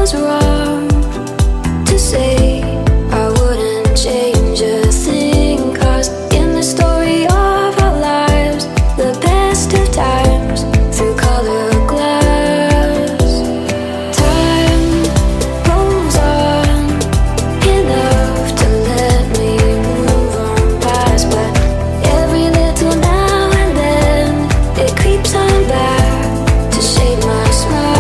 was wrong to say. I wouldn't change a thing, 'cause in the story of our lives, the best of times through color glass. Time rolls on enough to let me move on past, but every little now and then it creeps on back to shade my smile.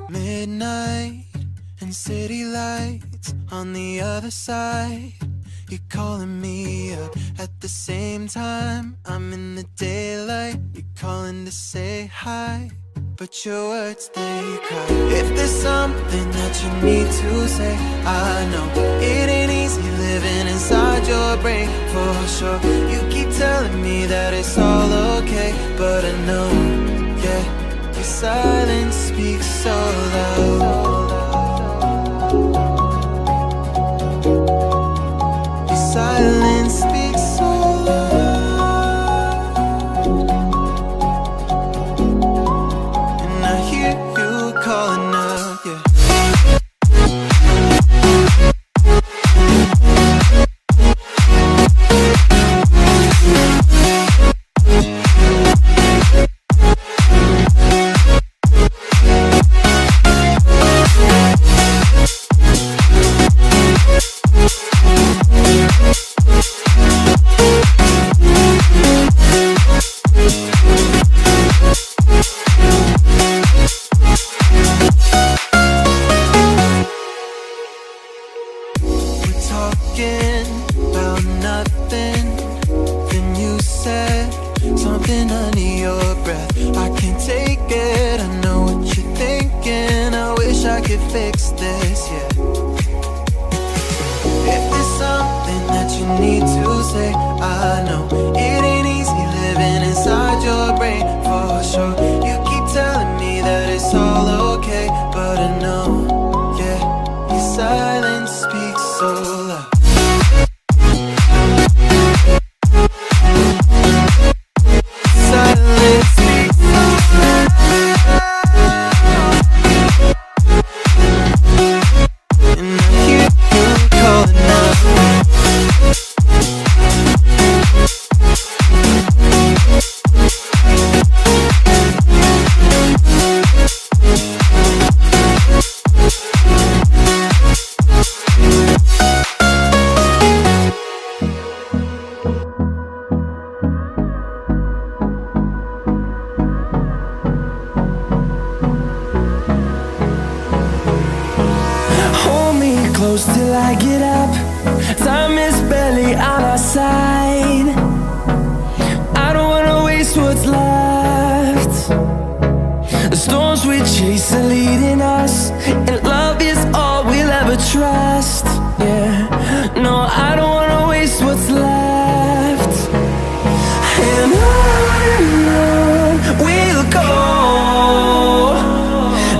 Midnight and city lights on the other side. You're calling me up at the same time. I'm in the daylight. You're calling to say hi, but your words, they cry. If there's something that you need to say, I know it ain't easy living inside your brain, for sure. You keep telling me that it's all okay, but I know, yeah, your silence speaks so loud. Your silence speaks so loud, and I hear you calling up, yeah. Talking about nothing, then you said something under your breath. I can't take it, I know what you're thinking. I wish I could fix this, yeah. If there's something that you need to say, I know it ain't easy living inside your brain, for sure. You keep telling me that it's all okay, but I know, yeah, your silence speaks so loud. Silence speaks so loud, and I hear you calling out. Hold me close till I get up. Time is barely on our side. I don't wanna waste what's left. The storms we chase are leading us, and love is all we'll ever trust. Yeah, no, I don't wanna waste what's left. And on we'll go,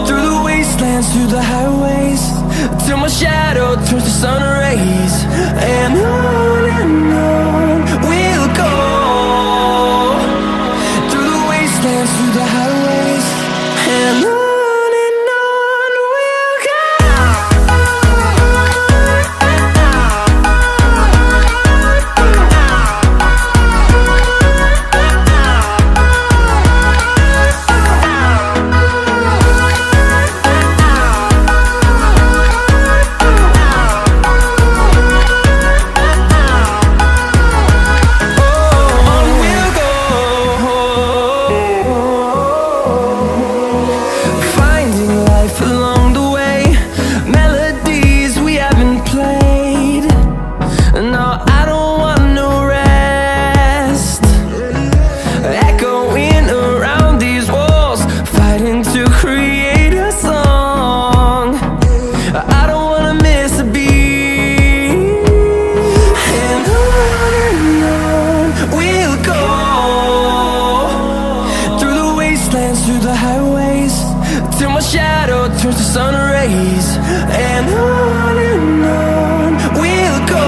through the wastelands, through the highways, till my shadow turns to sun rays. And on we'll go, through the wastelands, through the highways. And on we'll turns to sun rays, and on we'll go,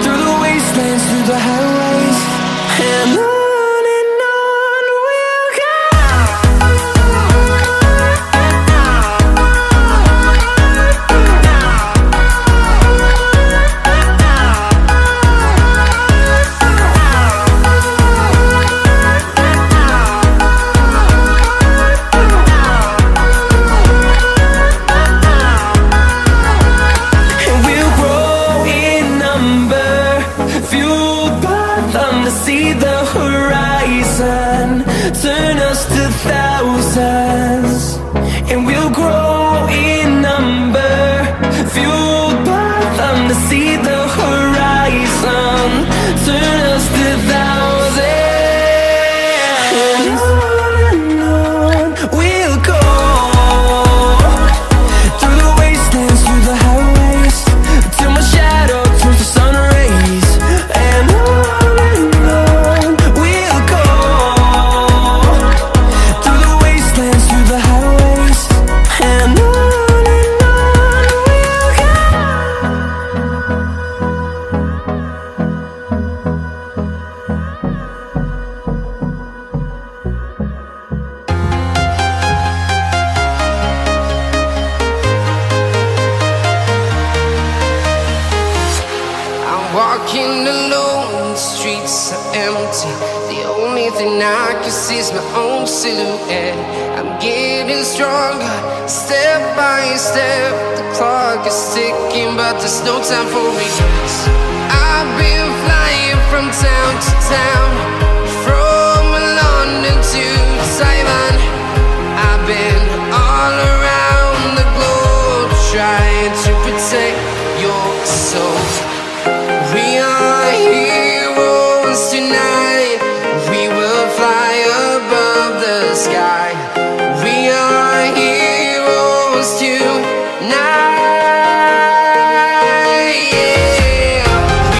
through the wastelands, through the highways, and on we'll go. See the horizon, turn us to thousands, and we'll grow in number, fueled by them to see the horizon, turn us to thousands, and on we'll go, through the wastelands, through the highways, till my shadow turns to sun rays, and on walking alone, the streets are empty. The only thing I can see is my own silhouette. I'm getting stronger, step by step. The clock is ticking, but there's no time for me. I've been flying from town to town,